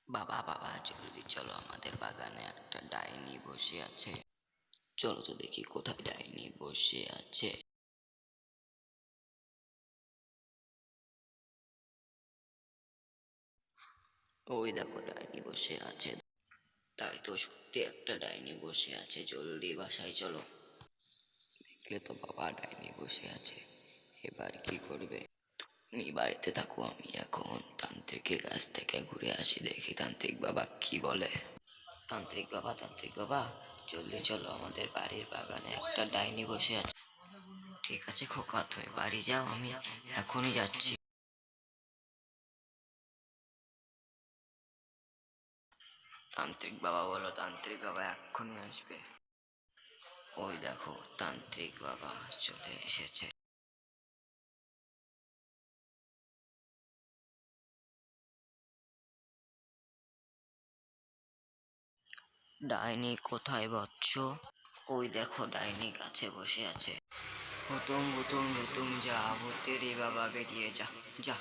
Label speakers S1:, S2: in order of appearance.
S1: বাবা বাবা জলদি চলো, আমাদের বাগানে একটা ডাইনি বসে আছে। চলো তো দেখি কোথায় ডাইনি বসে আছে। ওই দেখো ডাইনি বসে আছে। তাই তো, সত্যি একটা ডাইনি বসে আছে, জলদি বাসায় চলো। দেখলে তো বাবা, ডাইনি বসে আছে। এবার কি করবে? তুমি বাড়িতে থাকো, আমি এখন তান্ত্রিকের কাছ থেকে ঘুরে আসি, দেখি তান্ত্রিক বাবা কি বলে। তান্ত্রিক বাবা, জলদি চলো, আমাদের বাড়ির বাগানে একটা ডাইনি বসে আছে। ঠিক আছে খোকা, তুমি বাড়ি যাও, আমি এখনই যাচ্ছি। তান্ত্রিক বাবা বলো, তান্ত্রিক বাবা এক্ষুনি আসবে। ওই দেখো তান্ত্রিক বাবা চলে এসেছে। ডাইনি কোথায় বৎস? ওই দেখো ডাইনি গাছে বসে আছে। হুতুম হুতুম হুতুম যা, ভূতেরই বাবা বেরিয়ে যা। যা